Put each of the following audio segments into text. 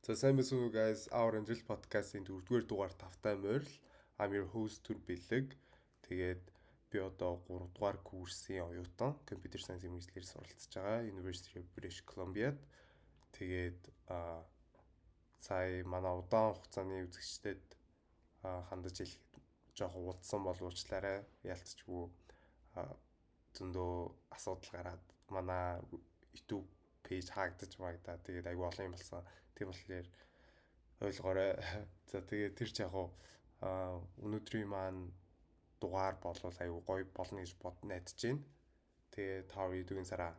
За сайн байна уу guys. Our Angel podcast-ийн 4-р дугаар тавтай морил. I'm your host Түр Бэлэг. Тэгээд би одоо 3-р курсын оюутан Computer Science мэргэжлээр суралцж байгаа University of British Columbia-д. Тэгээд сая манай удаан хугацааны үзэгчдэд хандаж хэлэхэд жоохон удсан боловчлаарай. Ялцчгүй зөндөө асуудал гараад манай YouTube пэйж хаагдаж магадаа. Тэгээд айгүй олон юм болсон. Тийм болохоор ойлгоорой. За тэгээд тэр ч яг өнөөдрийн маань дугаар болвол айгүй гоё болно гэж найдаж байна. Тэгээд how are you doing, Sarah?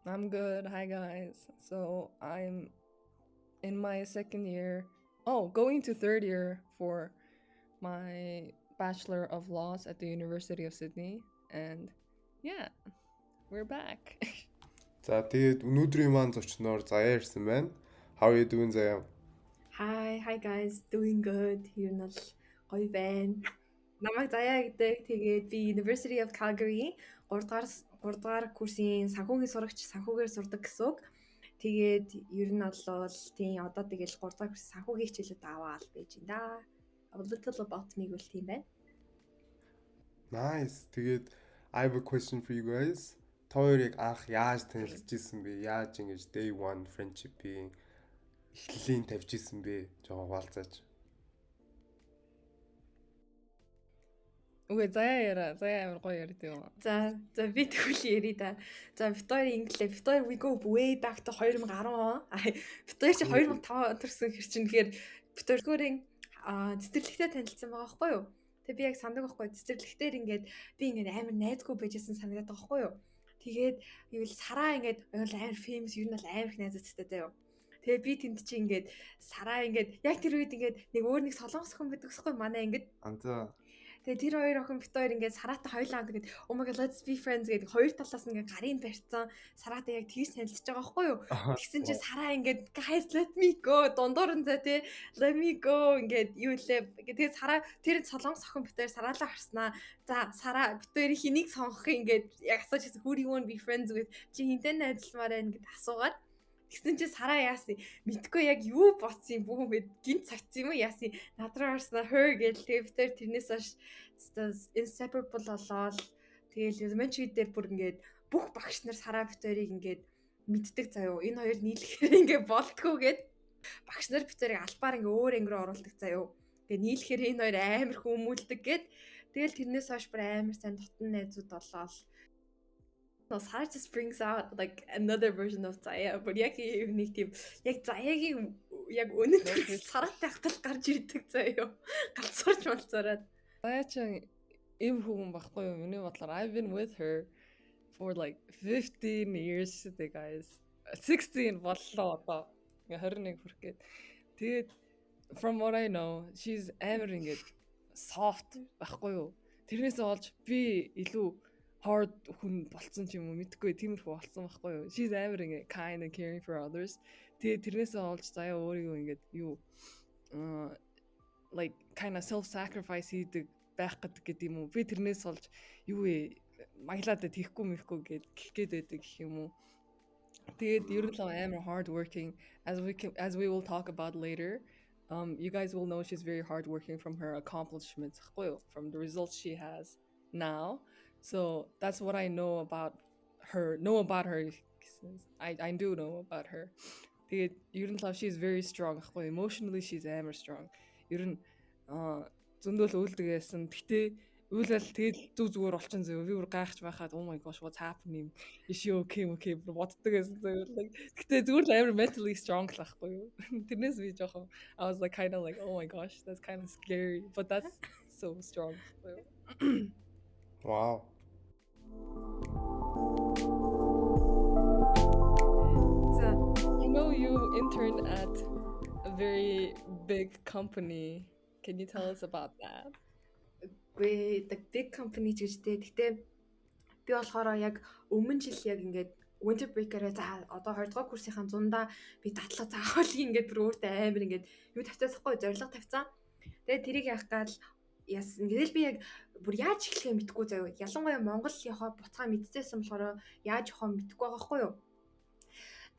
I'm good. Hi guys. So I'm in my second year. Going to third year for my Bachelor of Laws at the University of Sydney. And yeah, we're back. За тэгээд өнөөдрийн маань зочноор Заяа ирсэн байна. How are you doing, Zaya? Hi guys, doing good. Ер нь бол гоё байна. Намайг Заяа гэдэг. Тэгээд би University of Calgary 3 дугаар курсын санхүүгийн сурагч, санхүүгээр сурдаг гэсэн үг. Тэгээд ер нь бол тийм одоо тэгэл 3 дугаар курсын санхүүгийн хичээлүүд аваад байж байна да. A little about me гэл тийм байна. Nice. Тэгээд I have a question for you guys. Тойрыг анх яаж танилцж исэн бэ? Яаж ингэж day one friendship-ийн эхлэлийн тавьж исэн бэ? Жоо хуваалцаач. Үгүй Заяа амар гоё ярьд юм. За би тэгвэл ярий да. За Victoria инглээ. Victoria we go way back to 2010 он. Victoria чи 2005 он төрсэн хэр чинь тэгэхээр Victoria-гийн цэцэрлэгтэй танилцсан байгаа байхгүй юу? Тэгээ би яг сандаг байхгүй. Цэцэрлэгтэр ингээд би ингээд амар найзгүй байжсэн санагдаад байгаа байхгүй юу? Тэгээд юу л Сараа ингээд амар famous ер нь бол амар их найзуудтай заяа. Тэгээ би тэнд чи ингээд Сараа ингээд яг тэр үед ингээд нэг өөр нэг солонгос хүн байдаг гэсгүй манай ингээд. Тэгээ тэр хоёр охин бит хоёр ингээд Сараатай хоёулаа ингээд oh my god let's be friends гэдэг хоёр талаас ингээд гарын барьцсан Сараатай яг тэгж танилцж байгаа байхгүй юу. Тэгсэн чи Сараа ингээд guys let me go дундуур нь за тий let me go ингээд юу лээ. Тэгээ Сараа тэр солонгос охин бит хоёр Сараалаа харснаа. За Сараа бит хоёрын хэнийг сонгох юм ингээд яг асууж ирсэн who do you want to be friends with чи хинтээ найзалмаар байна гэд асуугаад. Тэгсэн чи Сараа яасан мэдгүй яг юу боцсон бүх юм гинт цагцсан юм яасан надраа харснаа her гэл тэгээ бид тэр тэрнээс хойш inseparable болоод тэгээл elementary дээр бүр ингээд бүх багш нар Сараа бид хоёрыг ингээд мэддэг заяо энэ хоёр нийлэхээр ингээд болтгоо гэд багш нар бид хоёрыг албаар ингээд өөр анги руу оруулдаг заяо ингээд нийлэхээр энэ хоёр амар хүмүүлдэг гэд тэгээл тэрнээс хойш бүр амар сайн дотн найзууд болоод No, Sarah just brings out like another version of Zaya. But яг нэг тийм яг Zaya-гийн яг өнөдөр Sarah-тай хатал гарч ирдэг заяа. Галзуурч малцаараад. Заяа ч ийм хүн баггүй юу? Миний бодлоор I've been with her for like 15 years today guys. 16 боллоо одоо. 21 хүрэхэд. Тэгээд from what I know, she's амар ингээд soft баггүй юу? Тэрнээс олж би илүү hard хүн болцсон ч юм уу мэдгүй тиймэрхүү болцсон байхгүй юу. She's амар ингээ kind and caring for others. Тэгээ тэрнээс олж заяа өөрийгөө ингээд юу like kind of self-sacrifice хийдэг байх гэдэг юм уу. Би тэрнээс олж юу маглаад тийхгүй мэхгүй гэх гээд байдаг гэх юм уу. Тэгээд ер нь амар hard working as we will talk about later. You guys will know she's very hard working from her accomplishments from the results she has now. So that's what I know about her. I do know about her. She's very strong. Emotionally, she's амар strong. Зөндөл үлдгээсэн. Гэтэ үйлэл тэгэл зүгээр болчихсон зөө. Би бүр гайхаж байхад oh my gosh what's happening? Is she okay? Боддог гэсэн зөө. Гэтэ зүгээр амар mentally strong лахгүй юу. Тэрнээс би жоохон I was like kind of like oh my gosh that's kind of scary but that's so strong. Wow. You interned at a very big company. Can you tell us about that? The big company гэжтэй. Гэтэ би болохоор яг өмнө жил яг ингээд winter break-аараа за одоо 20 дугаар курсынхаа 100-аа би татлаа заавал ингээд бүр өөртөө амар ингээд юу тавьчихсан зорилго тавьсан. Тэгээд тэрийг яах гал яасан. Тэгэл би яг бүр яаж эхлэхээ мэдэхгүй заяа. Ялангуяа Монгол яхаа буцаа мэдчихсэн болохоор яаж явахаа мэдэхгүй байгаа хгүй юу.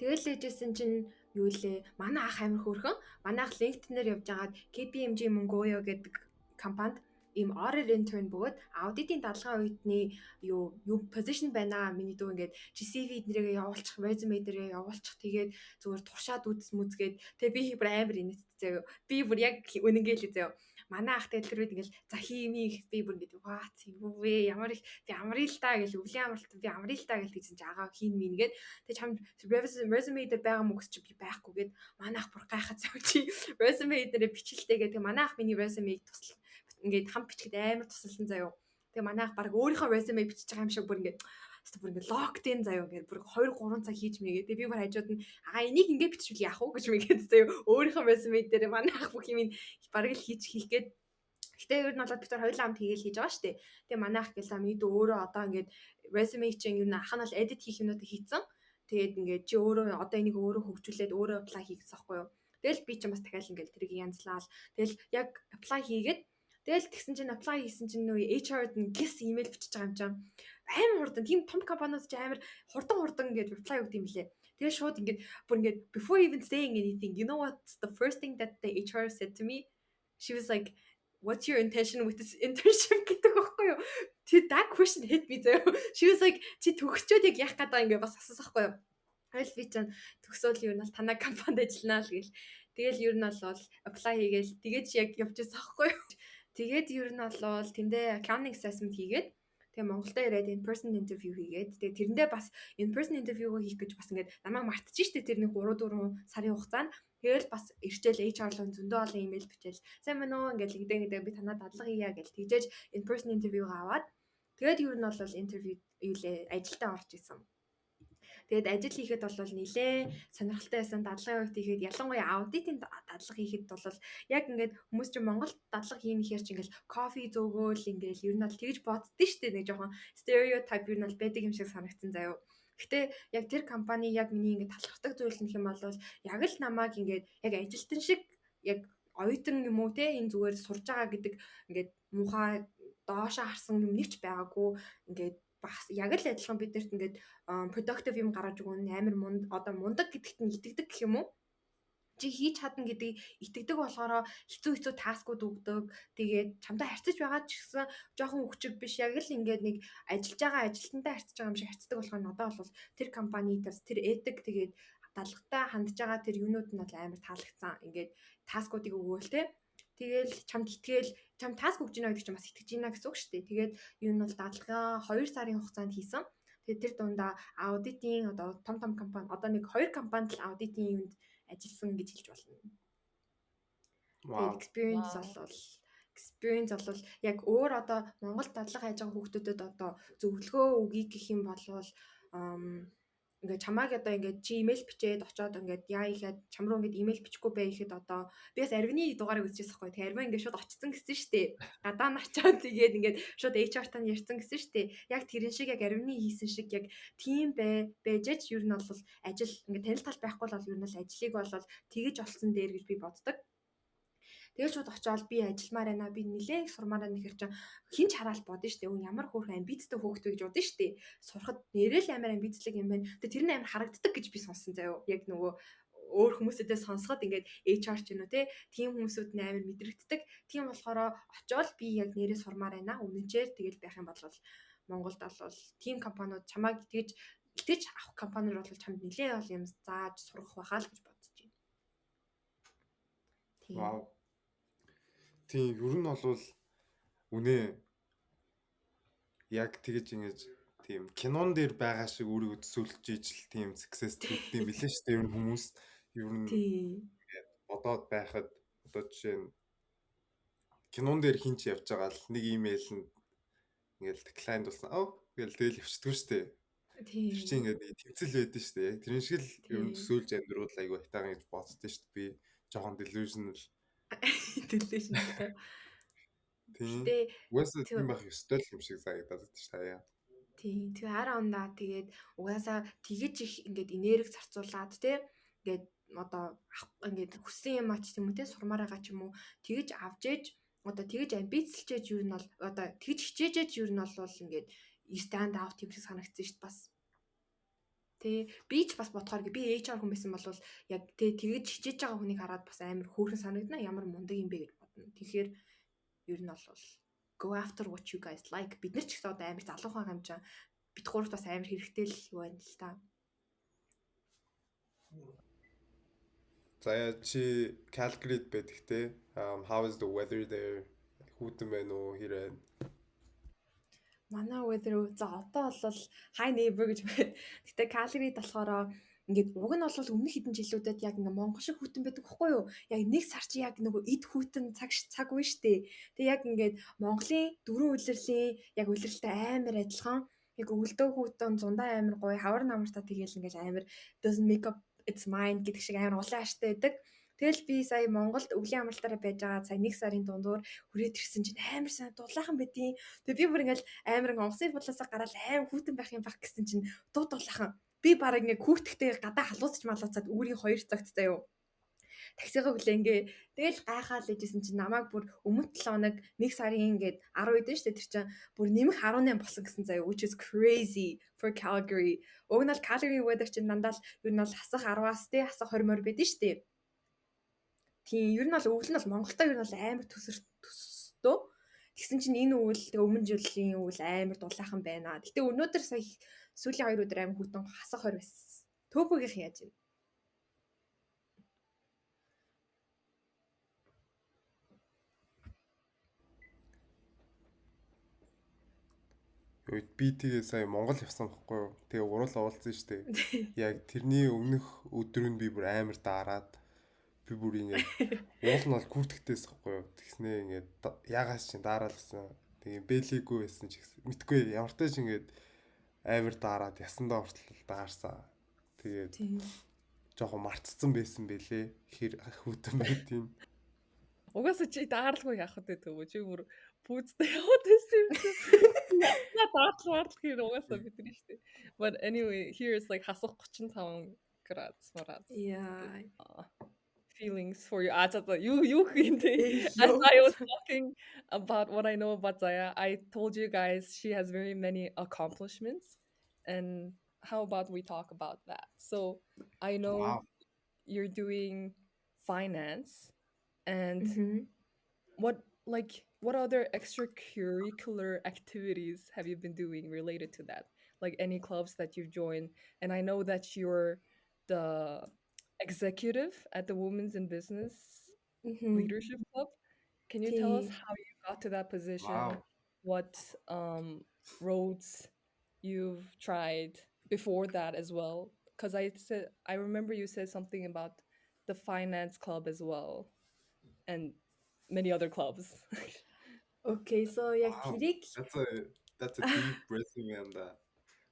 Тэгэл ээжсэн чинь юу лээ? Манай ах амир хөөрхөн. Манай ах LinkedIn-ээр явж байгаад KPMG Mongolia гэдэг компанид ийм audit intern бөгөөд аудитын дадлага үеийн юу position байна аа. Миний дүү ингээд CV эднэрээ явуулчих, resume дээрээ явуулчих. Тэгээд зүгээр туршаад үзгээд тэгээ би бүр амир инээдтэй заяа. Би бүр яг үнэнгээл заяа. Манай ах тэгэл тэр үед ингээл за хиймий би бүр ингээд what юу вэ? Ямар их би амрыг л та гэж өвлийн амралт би амрыг л та гэж тэгсэн чи агаа хийн мингээд тэг чам resume дээр байгаа мөгс чи би байхгүйгээд манай ах бүр гайхаад зав чи resume дээр бичлээ гэдэг манай ах миний resume-г тусал ингээд хам бичгэд амар тусалсан заяо. Тэгээ манай ах баг өөрийнхөө resume бичиж байгаа юм шиг бүр ингээд locked in заяо ингээд бүр 2 3 цаг хийж мэйгээ. Тэгээ би бүр хажууд нь энийг ингээд бичвэл яах вэ гэж мэйгээд заяо. Өөрийнхөө resume дээр манай ах бүх юм баг л хийх гээд гэтээ ер нь болоод бид хоёр хоёулаа хамт хийгээл хийж байгаа шүү дээ. Тэгээ манай ах гэлээ миний дүү өөрөө одоо ингээд resume чинь юу нэ ах нь бол edit хийх юмнуудыг хийцэн. Тэгээд ингээд чи өөрөө одоо энийг өөрөө хөгжүүлээд өөрөө apply хийгээс аахгүй юу. Тэгэл би ч бас дахиад ингээд тэрийг янзлаад тэгэл яг apply хийгээд тэгэл тэгсэн чинь apply хийсэн чинь нөө HR-д нь гис email бичиж байгаа юм чинь амар хурдан тийм том компаниуд ч амар хурдан ингээд reply өгд юм лээ. Тэгээ шууд ингээд бүр ингээд before even saying anything you know what's the first thing that the HR said to me? She was like, what's your intention with this internship гэдэг байхгүй юу? That question hit me заяа. She was like, чи төгсчөөд яг яах гэдэг ингээд бас асуусан байхгүй юу? Тэгэл би чинь төгсөөл юу нь бол танай компанид ажиллана л гээл. Тэгэл ер нь бол apply хийгээл тэгээд яг явчихсан байхгүй юу? Тэгээд ер нь бол тэндээ accounting assessment хийгээд тэгээ Монголдо ирээд in person interview хийгээд тэгээ тэрэндээ бас in person interview хийх гэж бас ингээд намайг мартчих штэ тэрний 3 4 сарын хугацаанд тэгэл бас ирчээл HR руу зөндөө олон email бичээл сайн мэн үү ингээд гэдэг би танаа дадлага хийя гэж тэгжээж in person interview аваад тэгээд ер нь бол interview юу лээ ажилдаа орж исэн. Тэгээд ажил хийхэд бол нилээ сонирхолтой байсан дадлагын үед хийхэд ялангуяа аудитын дадлага хийхэд бол яг ингээд хүмүүс чинь Монголд дадлага хийнэ гэхээр чинь ингээд кофе зөөгөөл ингээд ер нь бол тэгж боддөө штэ нэг жоохон стереотип ер нь бол байдаг юм шиг санагдсан заяо. Гэтэ яг тэр компани яг миний ингээд талархдаг зүйл нөх юм бол яг л намайг ингээд яг ажилтан шиг яг оюутан юм уу те энэ зүгээр сурж байгаа гэдэг ингээд муухай доошоо харсан юм нэгч байгаагүй ингээд бас яг л адилхан биднэрт ингээд productive юм гаргаж өгөн амар мундаг гэдэгт нь итгэдэг гэх юм уу? Чи хийж чадна гэдгийг итгэдэг болохоор хэцүү таскууд өгдөг. Тэгээд чамтай харьцаж байгаа ч гэсэн жоохон өвчг биш яг л ингээд нэг ажиллаж байгаа ажилтнтай харьцаж байгаа юм шиг харьцдаг болохоор надад бол тэр компанитаас тэр этик тэгээд дадлагтай хандж байгаа тэр юунууд нь бол амар таалагдсан. Ингээд таскуудыг өгөөл те. Тэгэл чамд итгэл чам таск өгч гинэ гэдэг чинь бас итгэж гинэ гэсэн үг шүү дээ. Тэгээд юу нь бол дадлага 2 сарын хугацаанд хийсэн. Тэгээд тэр дундаа аудитын одоо том компани одоо нэг 2 компанид л аудитын юунд ажилласан гэж хэлж болно. Тэгээд experience бол яг өөр одоо Монголд дадлага хайж байгаа хүүхдүүдэд одоо зөвлөгөө өгье гэх юм бол ингээд чамааг одоо ингээд чи имэйл бичээд очоод ингээд яа ихэд чам руу ингээд имэйл бичихгүй бай ихэд одоо би бас Арвины дугаарыг үзчихсэн байхгүй. Тэгээ Арвин ингээд шууд очсон гэсэн штэ. Гадаа нь очоод тэгээд ингээд шууд HR-таа ярьсан гэсэн штэ. Яг тэрэн шиг яг Арвины хийсэн шиг яг тим байжээч ер нь бол ажил ингээд танил тал байхгүй бол ер нь л ажлыг бол тэгэж олсон дээр гэж би боддог. Тэгэл шууд очоод би ажилмаар байна. Би нилээн сурмаар байна гэхэр чинь хинч хараал бодно штэ. Өө ямар хөөрхөн амбицтай хөөхт вэ гэж бодно штэ. Сурахад нэрэл амар амбицлэг юм байна. Тэгээ тэр нь амар харагддаг гэж би сонсон заяо. Яг нөгөө өөр хүмүүсүүдээ сонсоход ингээд HR ч юм уу те тийм хүмүүсүүд нь амар мэдрэгддэг. Тийм болохоор очоод би яг нэрээ сурмаар байна. Үнэнчээр тэгэл байх юм бол Монголд бол тийм компаниуд чамайг итгэж авах компаниуд бол чамд нилээн бол юм зааж сургах байхаа л гэж бодож байна. Тийм. Вау. Тийм ер нь бол үнэ яг тэгэж ингэж тийм кинон дээр байгаа шиг өөрийгөө төсөөлж ижил тийм success төлдөг юм билээ шүү дээ. Ер нь хүмүүс ер нь бодоод байхад одоо жишээ нь кинон дээр хинч явж байгаа л нэг имэйл нь ингээл decline болсон. Гэл тэгэл явчихдаг шүү дээ. Тэр чинь ингээд тэмцэл байдсан шүү дээ. Яг тэрэн шиг л ер нь төсөөлж амьдруул айгу хайтаан гэж боддоо шүү дээ. Би жоохон delusional. Тийм. Угаасаа тийм байх ёстой л юм шиг санагдаад байна шүү дээ. Тийм. Тэгээ араа ундаа тэгээд угаасаа тэгэж их ингээд энерги зарцуулаад те ингээд одоо ингээд хүссэн юм ач юм уу те сурмаар байгаа ч юм уу тэгэж авч ээж одоо тэгэж амбицлжээж юу нь бол одоо тэгж хичээжээж юу нь бол ингээд stand out юм шиг санагдсан шүү дээ бас. Тэ би ч бас бодохоор би HR хүн байсан бол яг тэгэж хичээж байгаа хүнийг хараад бас амар хөөрхөн санагдана ямар мундаг юм бэ гэж бодно. Тэгэхээр ер нь бол go after what you guys like. Бид нар ч гэсэн одоо амар залуухан хэмжээ бид гуравт бас амар хэрэгтэй л юу байна л та. За чи Calgary-д байдаг те. How is the weather there? Хүүтэн байна уу? Хэрэг? Манай weather за одоо бол high neighbor гэж байна. Гэтэ Calgary-д болохоор ингээд уг нь бол өмнөх хэдэн жилүүдэд яг ингээ Монгол шиг хүүтэн байдаг байхгүй юу? Яг нэг сар чи яг нөгөө эд хүүтэн цаг үе штэ. Тэг яг ингээд Монголын дөрвөн улирлын яг улиралтай амар адилхан. Яг өвөлдөө хүүтэн зундаа амар гоё хавар намартаа тэгээл ингээд амар doesn't make up its mind гэдэг шиг амар улаан аштай байдаг. Тэгэл би сая Монголд өвлийн амралтаараа байж байгаа сая 1 сарын дундуур хүрээд ирсэн чинь амар сайн дулаахан байдیں۔ Тэгээ би бүр ингээл амар онгоцны бодлоосоо гараад амар хүүтэн байх юм баг гэсэн чинь дулаахан. Би бараг ингээ хүүтгэхдээ гадаа халууцч малууцаад үүрийн 2 цагт заяа. Таксигаа хүлэнгээ. Тэгэл гайхаад лээжсэн чинь намайг бүр өмнө 7 хоног 1 сарын ингээд 10 үед шүү дээ тэр чинь бүр нэмэх 18 болсон гэсэн заяа. Which is crazy for Calgary. Уг нь бол Calgary weather чинь дандаа л ер нь бол хасах 10-аас тий хасах 20 морь байдэн шүү дээ. Тийм ер нь бол өвөл нь бол Монголтой ер нь бол амар төсөлтөө. Тэгсэн чинь энэ өвөл тэгээ өмнө жилийн өвөл амар дулаахан байна. Гэтэ өнөөдөр сая сүүлийн 2 өдөр амар хүүтэн хасах 20 байсан. Төөхөөгийнх яаж вэ? Би тэгээ сая Монгол явсан байхгүй юу? Тэгээ уруулаа уулзсан шүү дээ. Яг тэрний өмнөх өдөр нь би бүр амар даарад би бүр ингээд уул нь бол гүртгэдээс байхгүй юу? Тэгснээ ингээд ягаас чинь дараалсан. Тэгээ бэлээгүй байсан ч гэсэн мэдгүй ямар ч ингээд амар даарад ясандаа хүртэл даарсан. Тэгээд жоохон мартцсан байсан бэлээ. Хэр хүүтэн байдیں۔ Угаасаа чи даарлгүй яах вэ төвөө чи бүр пүүцтэй яваад байсан юм чи. Даарлах хэр угаасаа бидний штэ. But anyway, here is like хасах 35 градус. Yeah. Feelings for you. You as I was talking about what I know about Zaya, I told you guys she has very many accomplishments. And how about we talk about that? So I know you're doing finance and what other extracurricular activities have you been doing related to that? Like any clubs that you've joined? And I know that you're the executive at the Women's in Business Leadership Club. Can you tell us how you got to that position? Wow. What roads you've tried before that as well? Because I remember you said something about the finance club as well, and many other clubs. Okay, so яг тэрийг That's a deep resume and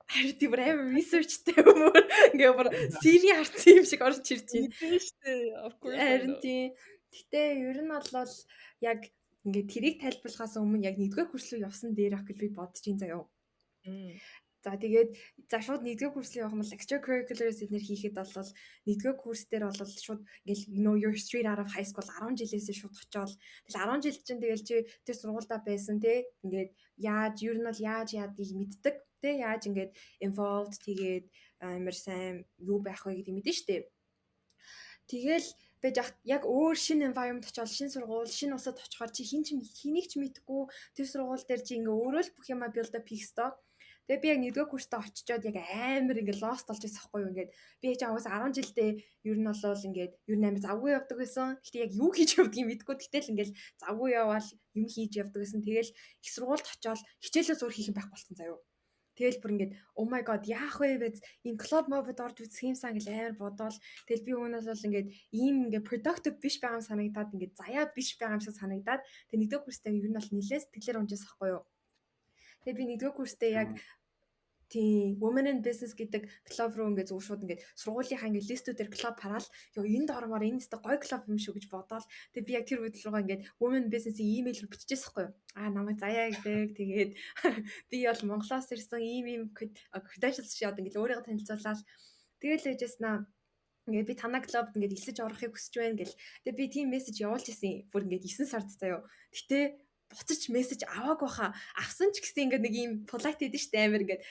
харин тийм амар researchтэй юм уу? Ингээ бүр CV харсан юм шиг орж ирж байна. Of course. Харин тийм. Гэтэ ер нь бол яг ингээ тэрийг тайлбарлахаас өмнө яг 1-р курс руу явсан дээр ах гэж би бодож ин заяа. За тэгээд шууд 1-р курс руу явах юм бол extracurriculars эднэр хийхэд бол 1-р курс дээр бол шууд ингээл your straight out of high school 10 жилээс шууд очиод тэгэл 10 жил чинь тэгэл чи тэр сургуультай байсан те ингээд ер нь бол яаж яадгийг мэддэг те яаж ингээд involved тэгээд амар сайн юу байх вэ гэдэг мэдэн штэ. Тэгэл байж яг өөр шинэ environment очиод шинэ сургууль шинэ усад очихоор чи хэнийг ч мэдгүй тэр сургууль дээр чи ингээ өөрөө л бүх юма build up хийх ёстой. Тэгээ би яг 1-р курстаа очичоод яг амар ингээ lost болж байсан байхгүй юу ингээд би яг аваас 10 жилдээ ер нь болол ингээд ер нь амар завгүй явдаг байсан. Гэтэ яг юу хийж явдгийг мэдгүй гэтэл ингээл завгүй яваал юм хийж явдаг байсан. Тэгэл их сургуульд очиод хичээлээс өөр хийх юм байхгүй болсон заяа. Тэгэл бүр ингээд oh my god яах вэ вэ энэ club mobд орж үзэх юмсан гэл амар бодоол тэгэл би үүнээс бол ингээд ийм ингээд productive биш байгаа юм санагдаад ингээд заяа биш байгаа юм шиг санагдаад тэгээ 1-р курстай ер нь бол нилээс сэтгэлээр унжаас ахгүй юу. Тэгээ би 1-р курстэй яг тийм Women in Business гэдэг клуб руу ингээд зөв шууд ингээд сургуулийнхаа ингээд листүүдээр клуб хараал ёо энд ормоор энэ өстө гой клуб юм шүү гэж бодоол тэгээ би яг тэр үед руугаа ингээд Women Business-ийн имэйл рүү биччихсэн хгүй юу намайг заяа гэдэг тэгээд би бол Монголоос ирсэн ийм credentials шиад ингээд өөрийгөө танилцуулаад тэгэл ээжэснаа ингээд би танаа клубд ингээд элсэж орохыг хүсэж байна гэл тэгээ би тийм мессеж явуулж ирсэн бүр ингээд 9 сард заяа гэтээ буцаж мессеж аваагүй хаа авсан ч гэсэн ингээд нэг ийм polite эдэн штэ амир ингээд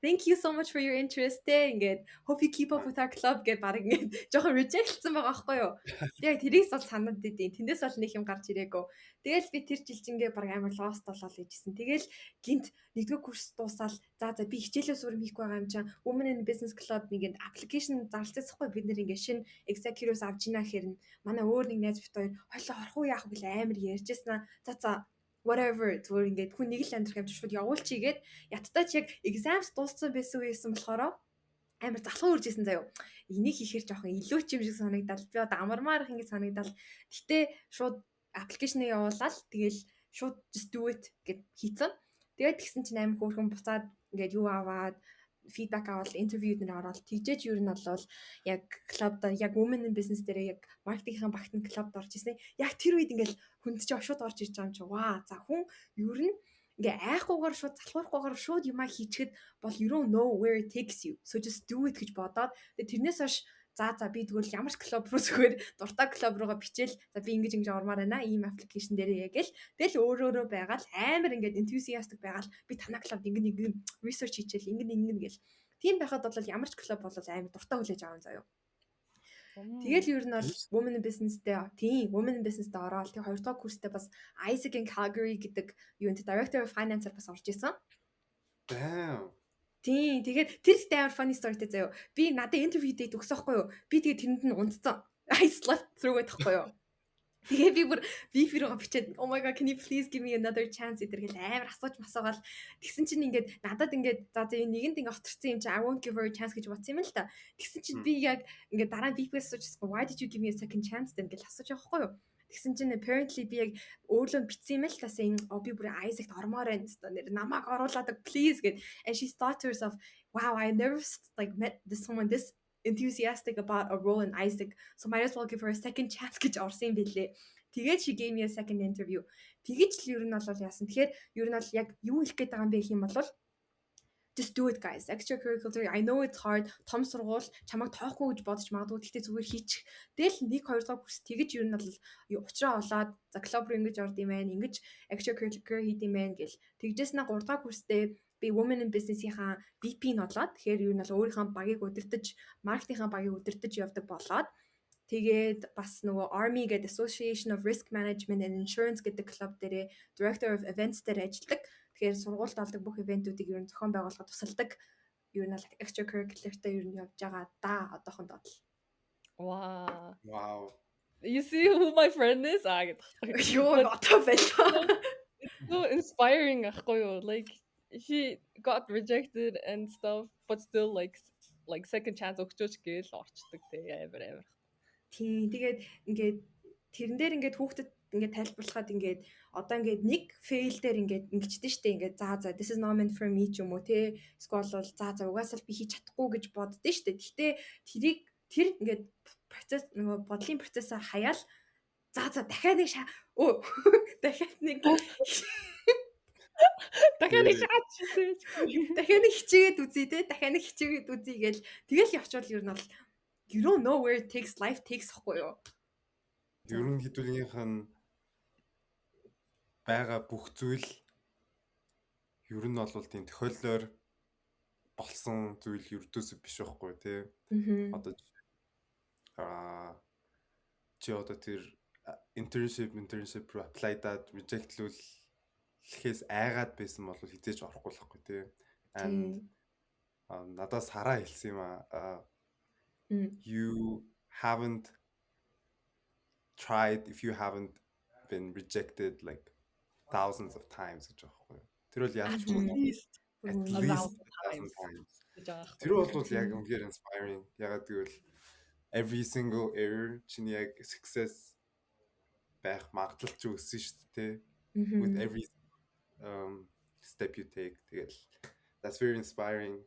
Thank you so much for your interest те ингээд hope you keep up with our club гэж баг ингээд жоохон rejectсэн байгаа байхгүй юу. Яг тэрийс бол санаад идэв. Тэндээс бол нэг юм гарч ирээгүй. Тэгэл би тэр жилжингээ баг амар lost болол гэжсэн. Тэгэл гинт нэгдүгээр курс дуусаад за би хичээлээ сурам хийх байгаа юм чинь Women in Business Club нэгэнд application зарлцсахгүй бид нэр ингээд шинэ executives авч ийна гэхээр манай өөр нэг найз бит хоёр хойлоо орох уу яах вэ гэл амар ярьжсэн. За whatever зүгээр ингээд хүн нэг л амьдрах юм шууд явуулчихъя гээд яттаа ч яг exams дууссан байсан болохоор амар залхуу үржсэн заяо. Энийг хийхээр жоохон илүү ч юм шиг санагдал. Би одоо амармаарх ингэ санагдал. Гэтэ шууд аппликейшнээ явуулаад тэгэл шууд just do it гэд хийцэн. Тэгээд тэгсэн чинь амар хөөрхөн буцаад ингээд юу аваад feedback аваад интервьюд нэр ороод тэгжээч юу нь бол яг клубда яг women in business дээр яг маркетингийн багтны клубд орж ирсэн. Яг тэр үед ингээл хүнд чи шууд орж ирж байгаа юм чи ваа за хүн ер нь ингээ айхгүйгээр шууд залхуурахгүйгээр шууд юмаа хийчихэд бол you don't know where it takes you. So just do it гэж бодоод тэрнээс хойш за би тэгвэл ямар ч клуб руу зүгээр дуртай клуб руугаа бичээл за би ингэж ормоор байна ийм аппликейшн дээр яг л тэгэл өөрөө байгаал амар ингээд enthusiastic байгаал би танай клубд ингэ research хийчихэл ингэ гэл тийм байхад бол ямар ч клуб бол амар дуртай хүлээж аван заяа. Тэгэл ер нь бол women in business дээр women in business дээр ороод тэг 2 дахь курстэй бас Isaac in Calgary гэдэг юунд director of finance-аар бас орж исэн. Damn. Тэгээд тэр амар funny storyтэй заяа. Би надад интервью дээд өгсөхгүй юу? Би тэгээд тэрэнд нь унтцсан. I slept through it гэхгүй юу? Тэгээд би бүр руугаа бичээд oh my god can you please give me another chance гэдэргээл амар асууж масуугаал тэгсэн чинь ингээд надад ингээд за энэ нэгэнд ингээд оторсон юм чи I won't give her a chance гэж бодсон юм л та. Тэгсэн чинь би яг ингээд дараа нь VP-с асуужсан why did you give me a second chance гэдэг асууж байгаа байхгүй юу? Тэгсэн чинь apparently би яг өөрлөө бичсэн юм л та saying би бүр Isaac ормоор байна гэсэн намайг оруулаад please гэд and she thought to herself wow I never like met someone this enthusiastic about a role in Isaac so might as well give her a second chance гэж орсон юм билээ. Тэгээд she gave me a second interview. Тэгэж л ер нь бол яасан. Тэгэхээр ер нь бол яг юу хэлэх гээд байгаа юм бэ гэх юм бол just do it guys. Extracurricular I know it's hard. Том сургууль чамайг тоохгүй гэж бодож магадгүй гэхдээ зүгээр хийчих. Тэгэл 1 2 дахь курс тэгэж ер нь бол уучраа олоод за клуб руу ингэж орд юм байна. Ингэж extracurricular хийд юм байна гэл. Тэгжээс 3 дахь курстэй би women in business-ийн VP нь болоод тэгэхээр ер нь бол өөрийнхөө багийг удирдах, маркетингийн багийг удирдах явдаг болоод тэгээд бас нөгөө Army гэдэг Association of Risk Management and Insurance гэдэг клуб дээрээ Director of Events дээр ажилладаг. Тэгэхээр сургуульд олдог бүх ивентүүдийг ер нь зохион байгуулахад тусалдаг. Ер нь бол extracurricular-тай ер нь явж байгаа да одоохондоо. Wow. You see who my friend is? Ёо одоо байлаа. So inspiring ахгүй юу? Like she got rejected and stuff but still like second chance өгчөөч гээл орчдөг те амар. Тийм тэгээд ингээд тэрэн дээр ингээд хүүхдэд ингээд тайлбарлахад ингээд одоо ингээд нэг fail дээр ингээд ингэчдэн штэ ингээд за this is not meant for me ч юм уу те эсвэл бол за угаасаа би хийж чадахгүй гэж боддөө штэ. Гэхдээ тэр ингээд процесс нөгөө бодлын процессаа хаяал за дахиад нэг дахиад нэг дахиад нэг хичээгээд үзье те дахиад нэг хичээгээд үзье гээл тэгэл явчвал ер нь бол you don't know where it takes life takes хгүй юу. Ер нь хэдүүлгийнх нь байгаа бүх зүйл ер нь бол тийм тохиоллоор болсон зүйл ердөөсөө биш байхгүй тий. Одоо чи одоо тэр internship руу apply-даад reject-лүүлэхээс айгаад байсан бол хизээж орохгүй л байхгүй тий. And надаас хараа хэлсэн юм you haven't tried if you haven't been rejected like thousands of times гэж байгаа юм. Тэр бол яаж ч юм at least 1000 times. Тэр бол яг үнээр inspiring. Ягаад гэвэл every single error чиний яг success байх магадлал ч өссөн шүү дээ. With every step you take. Тэгэл that's very inspiring.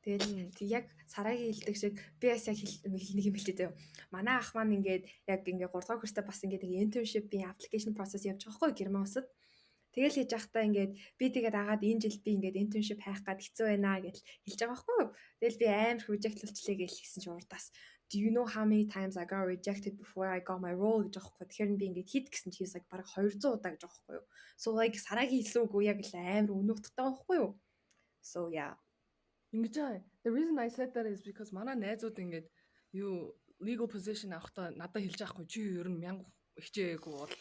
Тэгэл яг сарагийн хэлдэг шиг би бас яг нэг юм хэлдэг заяа. Манай ах маань ингээд яг ингээд 3 дахь курстаа бас ингээд internship-ийн application process явж байгаа хгүй Герман улсад. Тэгэл хийж байхдаа ингээд би тэгээд агаад энэ жил би ингээд internship хайх гад хэцүү байна гэж хэлж байгаа хгүй. Тэгэл би амар reject-луулчлаа гэж хэлсэн чи урдаас do you know how many times I got rejected before I got my role гэж байгаа хгүй. Тэгэхээр би ингээд хит гэсэн чи яг бараг 200 удаа гэж байгаа хгүй. So like сарагийн хэлсэн үг яг л амар өнөختтэй байгаа хгүй юу. So yeah. Ингэж байгаа. The reason I said that is because манай найзууд ингээд юу legal position авахдаа надад хэлж байхгүй чи ер нь 1000 хичээгээгүй бол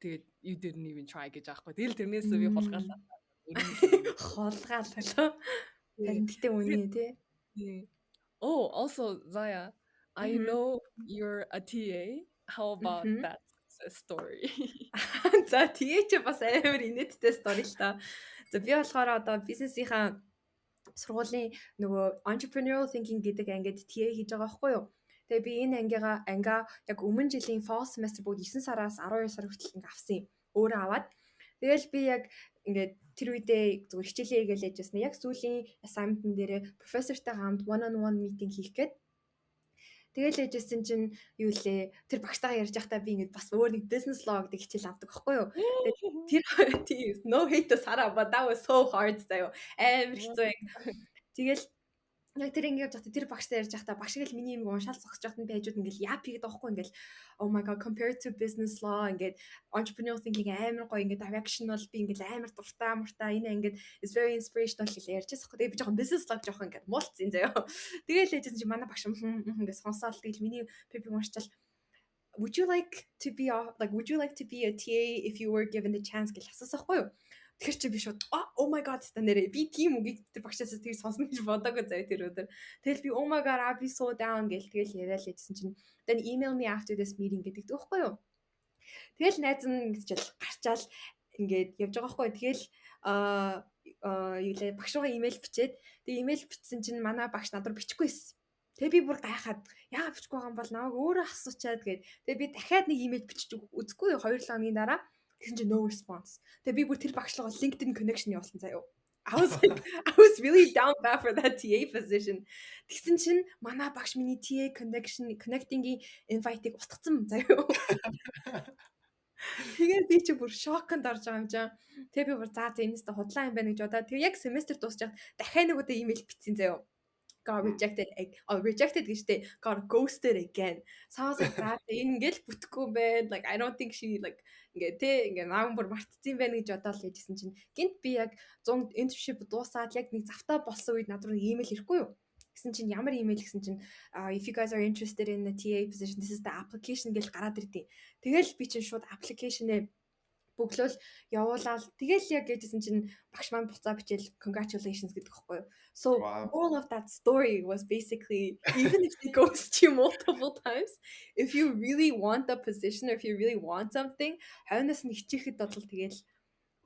тэгээд you didn't even try гэж аахгүй. Тэгэл тэрнээс би хулгаалаа. Хулгаалаа. Харин тэгтээ үнэ тий. Oh, also Zaya, I know you're a TA. How about that story? За тэгээ чи бас амар инээдтэй story л та. За би болохоор одоо бизнесийнхаа сургуулийн нөгөө entrepreneurial thinking гэдэг ангид TA хийж байгаа байхгүй юу? Тэгээ би энэ ангиа яг өмнө жилийн fall semester бүгд 9 сараас 12 сар хүртэл ингээ авсан юм. Өөрөө аваад. Тэгэл би яг ингээд тэр үедээ зүгээр хичээлээ хийгээл яжсэн. Яг сүүлийн assignment дээрээ профессортойгоо хамт one on one meeting хийх гээд тэгэл яжсэн чинь юу лээ тэр багштайгаа ярьж байхдаа би ингээд бас өөр нэг business law гэдэг хичээл авдаг байхгүй юу. Тэгээд тэр no hate to Sara but that was so hard заяа. Амар хэцүү яг. Тэгэл яг тэр ингээд явж тэр багштай ярьж байхдаа багш гэл миний юм уншаал зогсож байхад нь байжууд ингээд яа пигэд байхгүй ингээд oh my god compared to business law ингээд entrepreneurial thinking амар гоё ингээд directional би ингээд амар дуртай энэ ингээд is very inspirational гэж ярьж байгаа. Тэгээд би жоохон business law жоохон ингээд муулцсан заяа. Тэгэл яжсэн чи манай багш ингээд сонсоол тэгэл миний пепи уншчаал would you like to be a TA if you were given the chance гэж асуусахгүй юу? Тэгэхээр чи би шууд oh my god та нэрээ би тийм үгийг тэр багшаас тэр сонсно гэж бодоагүй заяа тэр өдөр. Тэгэл би oh my god I'll be so down гэл тэгэл яриад л яжсэн чинь then email me after this meeting гэдэг дөөхгүй юу. Тэгэл найз нь ингэж гарчаал ингээд явж байгаа хгүй. Тэгэл юу лээ багш руугаа email бичээд тэгээ email бичсэн чинь манай багш надад бичгүйсэн. Тэгээ би бүр гайхаад яагаад бичихгүй байгаа юм бол намайг өөрөө асуучаад гээд тэгээ би дахиад нэг email бичиж үзэхгүй 2 хоногийн дараа тэгсэн чинь no response. Тэгээ би бүр тэр багшлага LinkedIn connection явуулсан заяа. I was really down bad for that TA position. Тэгсэн чинь манай багш миний TA connecting-ийн invite-ыг устгацсан заяа. Тэгээд би чи бүр шоконд орж байгаа юм чинь. Тэгээ би бүр за энэс та худлаа юм байна гэж бодоод тэгээ яг семестр дуусчаад дахиад нэг удаа email бичсэн заяа. Got rejected гэжтэй got ghosted again. Sounds like that энэ ингээл бүтэхгүй байна. Like I don't think she like ингээ наам бүр мартцсан байна гэж бодоод л яжсэн чинь гинт би яг 100 internship дуусаад яг нэг завтаа болсон үед надад email ирэхгүй юу? Гэсэн чинь ямар email гэсэн чинь if you guys are interested in the TA position this is the application гэж гараад ирдیں۔ Тэгэл би чинь шууд application-ээ бүглөөл явуулаад тэгэл яг гэжсэн чинь багш маань буцаа бичээл congratulations гэдэг байхгүй юу. So all of that story was basically even if it goes to you multiple times if you really want a position or if you really want something хойноос нь хичээхэд бодвол тэгэл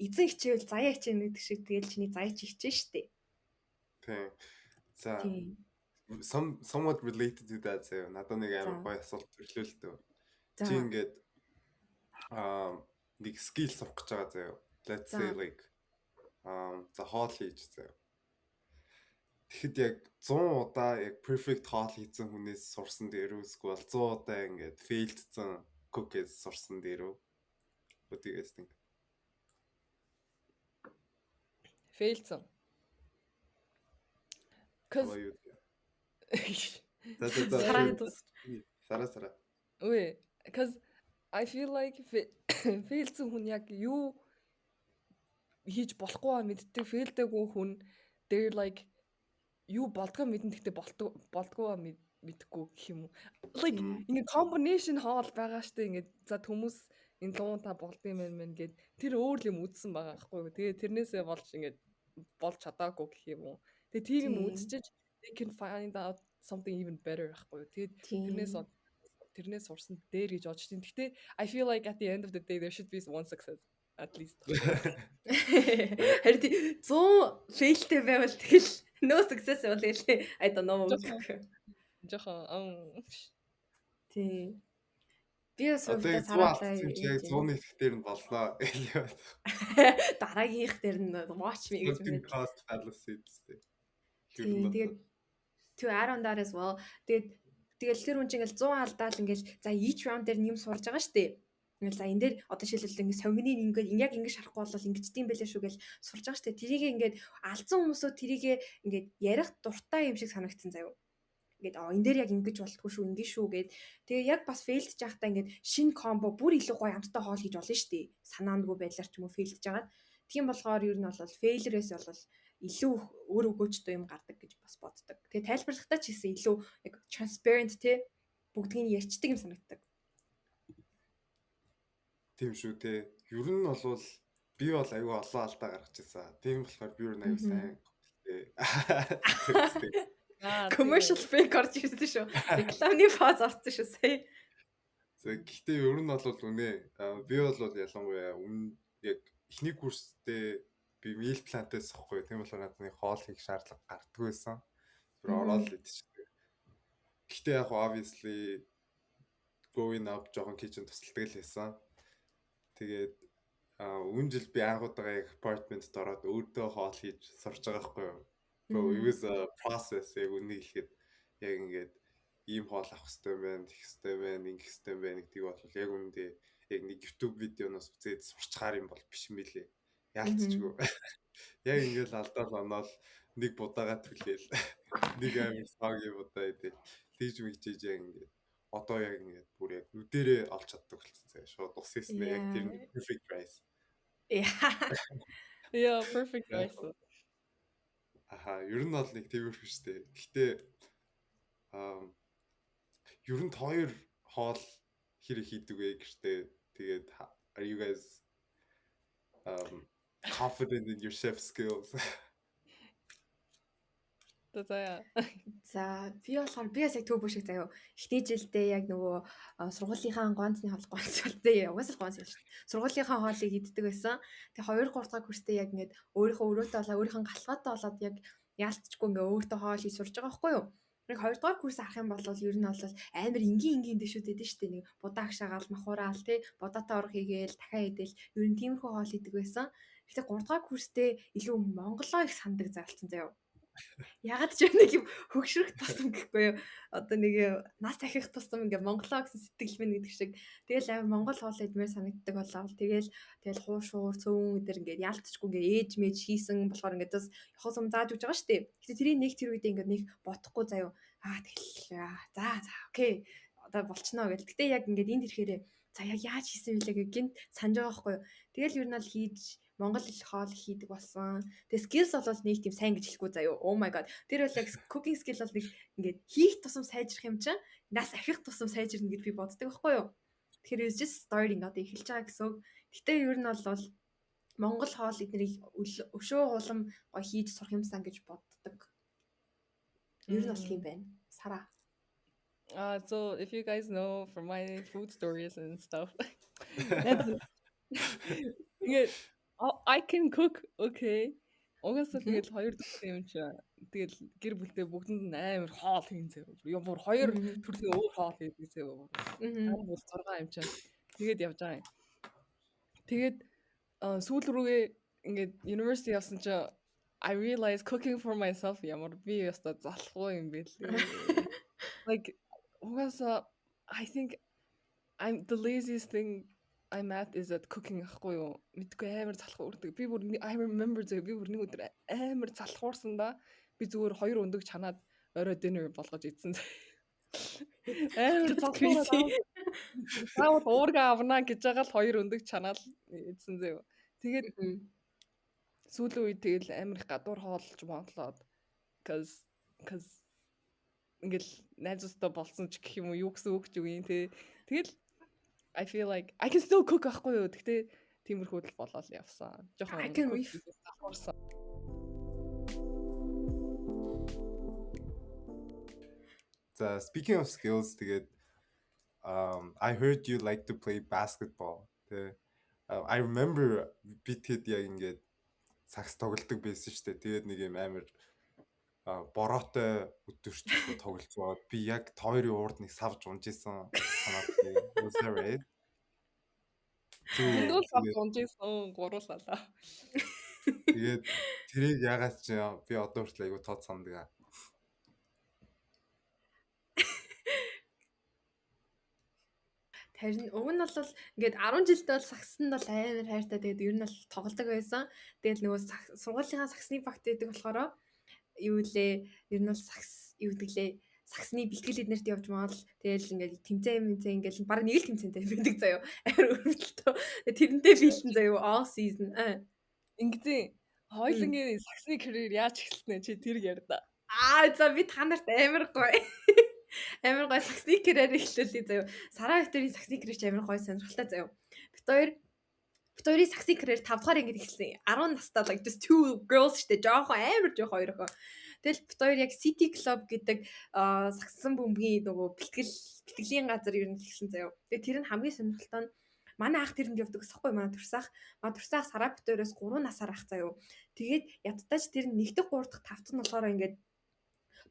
эзэн хичээвэл заяа хичээнэ гэдэг шиг тэгэл чиний заяа чи хичээн штэ. Тийм. За somewhat related to that заяа. Надад нэг амар гоё асуулт төрлөө л дээ. Чи ингээд нэг skill сурах гэж байгаа заяа. Let's say like за хоол хийж заяа. Тэгэхэд яг 100 удаа яг perfect хоол хийсэн хүнээс сурсан дээр үсгүй бол 100 удаа ингээд failedсэн cook-ээс сурсан дээр үү? What do you guys think? Failedсэн. Cuz Сара. Ой, cuz I feel like failedсэн хүн яг юу хийж болохгүй мэддэг failдэггүй хүн they're like юу болдгоо мэдэн гэхдээ болдгоо мэдхгүй гэх юм уу. Like ингэ combination хоол байгаа штэ ингэ за хүмүүс энэ дуунта болдгоо юм байна гэд тэр өөр юм үзсэн байгаа байхгүй юу. Тэгээ тэрнээсээ болж ингэ болж чадаагүй гэх юм уу. Тэгээ тийм юм үзчихэж they can find out something even better байхгүй юу. Тэгээ тэрнээс сурсан дээр гэж бодож тийм. Гэхдээ I feel like at the end of the day there should be one success at least. Харин 100 failтэй байвал тэгэл no success байвал тэгэл I don't know. Жохон тий. Би өсвөртөө сараалаа яг 100-ны их дээр нь боллоо. Дараагийнх дээр нь watch me гэж мэдээ. Cost fallacy гэдэг. Тэгээд to add on that as well. Тэгэл тэр хүн чинь ингээл 100 алдаал ингээл за each round дээр нэм сурж байгаа штэ. Ингээл за энэ дээр одоо шилбэл ингээд совгины ингээд яг ингэж шарахгүй бол ингэж тийм байлээ шүү гэж сурж байгаа штэ. Тэрийг ингээд алдсан хүмүүсөө тэрийг ингээд ярих дуртай юм шиг санагдсан заяа. Ингээд энэ дээр яг ингэж болтгүй шүү ингэ шүү гэд. Тэгээ яг бас failдж байхдаа ингээд шинэ комбо бүр илүү гоё амттай хоол хийж болно штэ. Санаандгүй байдлаар ч юм уу failдж байгаа. Тийм болохоор ер нь бол failure-ээс бол илүү өөр өгөөжтэй юм гардаг гэж бас боддог. Тэгээ тайлбарлахдаа ч гэсэн илүү яг transparent те бүгдгийг нь ярьчдаг юм санагддаг. Тийм шүү те. Ер нь бол би бол аюу олон алдаа гаргаж ирсэн. Тийм болохоор би ер нь аюу сайн те. Commercial break орж ирсэн шүү. Рекламны фаз орсон шүү сая. Гэхдээ ер нь бол үнэ. Би бол ялангуяа яг эхний курстэй би meal plan-ээс авахгүй. Тийм болохоор надад нэг хоол хийх шаардлага гардаг байсан. Тэр ороод л идчихдэг. Гэхдээ яг obviously going up жоохон kitchen тусалдаг л байсан. Тэгээд өмнө жил би анхудаага апартментд ороод өөртөө хоол хийж сурч байгаа байхгүй юу. So it was a process яг үнийг хэлэхэд яг ингээд ийм хоол авах хэрэгтэй байна, тэгэх хэрэгтэй байна, ингэх хэрэгтэй байна гэдгийг бол яг үндэ яг нэг YouTube видеоноос үзээд сурчхаар юм бол биш юм билээ. Яалтчгүй. Яг ингээд алдаал оноол нэг будаага түлээл. Нэг амир сагийн будаа идэл. Тэгж мэгжээж яг ингээд одоо яг ингээд бүр яг нүдэрээ олж чаддаг болсон заяа. Шууд ус хийснэ яг тэр perfect rice. Yeah, perfect rice. Ер нь бол нэг тиймэрхүү шүү дээ. Гэхдээ ер нь хоёр хоол хэрэг хийдэг вэ гэжтэй. Тэгээд are you guys confident in your chef skills? За би болохоор би яг төв бүшиг заяа. Эхний жилдээ яг нөгөө сургуулийнхаа гонцны хоол гонцолтой угаасаа гонц шүү дээ. Сургуулийнхаа хоолыг иддэг байсан. Тэгээ 2 3 дахь курстэй яг ингээд өөрийнхөө өрөөтэй болоо өөрийнхөө галхаатай болоод яг яалтчгүй ингээ өөртөө хоол хийж сурж байгаа байхгүй юу? Нэг 2 дугаар курс авах юм бол ер нь бол амар энгийн дэшүүд идэв штэ нэг будаа агшаагаал махураал тий будаатай орох хийгээл дахиад идэл ер нь тиймэрхүү хоол идэг байсан. Гэхдээ 3 дугаар курстэй илүү монголоо их сандаг зарлцсан заяа. Ягаад ч нэг юм хөгшрөх тусам гэхгүй юу. Одоо нэг нас ахих тусам ингээ монголоо гэсэн сэтгэл минь гэдэг шиг. Тэгэл амар монгол хоол идмээр санагддаг болоо. Тэгэл хуушуур цөөн өдр ингээ яалтчгүй ингээ ээж мэж хийсэн болохоор ингээ бас яхаа сум зааж өгч байгаа шүү дээ. Гэтэ тэрийг нэг тэр үед ингээ нэг бодохгүй заяа. Тэгэл за окей. Одоо болчихноо гэл. Гэтэ яг ингээ энд ирэхээрээ за яг яаж хийсэн вүлээ гэнт санаж байгаа байхгүй юу. Тэгэл ер нь л хийж монгол хоол хийдэг болсон. Тэгээ skills бол нэг тийм сайн гэж хэлэхгүй заяа. Oh my god. Тэр бол яг cooking skill бол нэг ингээд хийх тусам сайжрах юм чинь нас ахих тусам сайжирна гэж би боддог байхгүй юу. Тэгэхээр is just starting одоо эхэлж байгаа гэсэн. Гэтэ ер нь бол монгол хоол эднийг өшөө улам гоё хийж сурах юмсан гэж боддог. Ер нь бол тийм байна. Сара. So if you guys know from my food stories and stuff. I can cook, okay. Угаасаа тэгэл 2 төрлийн юм чи. Тэгэл гэр бүлтэй бүгдэнд нь амар хоол хийн заяа. Юм бүр 2 төрлийн өөр хоол хийдэг заяа. Амар бүр 6 юм чи. Тэгээд явж байгаа юм. Тэгээд сүүл рүүгээ ингээд university явсан чи I realized cooking for myself ямар би яста залахгүй юм бэ лээ. Like угаасаа I think I'm the laziest thing I'm at is at cooking ахгүй юу. Мэдгүй амар залхуу өрдөг. Би бүр I remember зөө би бүр нэг өдөр амар залхуурсан да. Би зүгээр 2 өндөг чанаад орой dinner болгож идсэн. Амар залхуураад саавал уурга авна гэж байгаа л 2 өндөг чанаал идсэн зөө. Тэгээд сүүлийн үед тэгэл амар их гадуур хоолж монголоод cuz ингээл найзуудтай болсон ч гэх юм уу юу гэсэн үг ч үгүй те. Тэгэл I feel like I can still cook ахгүй юу. Гэхдээ тиймэрхүү л болоод явсан. Жохон залхуурсан. So speaking of skills, тэгээд I heard you like to play basketball. I remember битэд яг ингээд цагс тоглолдог байсан шүү дээ. Тэгээд нэг юм амар бороотой өдөрч тоглож байгаа. Би яг тойрын уурд нэг савж унжсэн санаатай. Was that right? Тэгвэл савж унжсэн гуруулалаа. Тэгээд тэрийг ягаад ч би одоо хүртэл айгу тод сандаг. Харин уг нь бол ингээд 10 жилдээ бол сагсанд бол амар хайртай. Тэгээд ер нь бол тоглодог байсан. Тэгэл нөгөө сургуулийнхаа сагсны багт байдаг болохоор юу лээ ер нь бол сагс юу гэдлээ сагсны бэлтгэл эднэрт явж маал тэгэл ингээд тэмцээн ингээд баг нэг л тэмцээнтэй байдаг заяо амар өрөвдөлтөө тэрнтэй бэлтэн заяо all season ингээд Хоёлынгийн саксны career яаж эхэлсэн чи тэрг ярьда. За би та нарт амар гоё. Амар гоё саксны career эхлүүлээ заяа. Сара Викторийн саксны career ч амар гоё сонирхолтой заяа. Бид хоёрын саксны career 5 дахь ангид эхэлсэн. 10 настай like just two girls штэ. Жоохон амар жоохон хоёр охин. Тэгэл бид хоёр яг City Club гэдэг саксан бөмбөгийн нөгөө бэлтгэлийн газар ер нь эхэлсэн заяа. Тэгээ тэр нь хамгийн сонирхолтой нь манай ах тэрэнд явдаг гэсэхгүй манай турсаах Сара бид хоёроос 3 насаар ах заяа. Тэгээд ядтаач тэр нэгдэх 3 дахь 5 дахь нь болохоор ингээд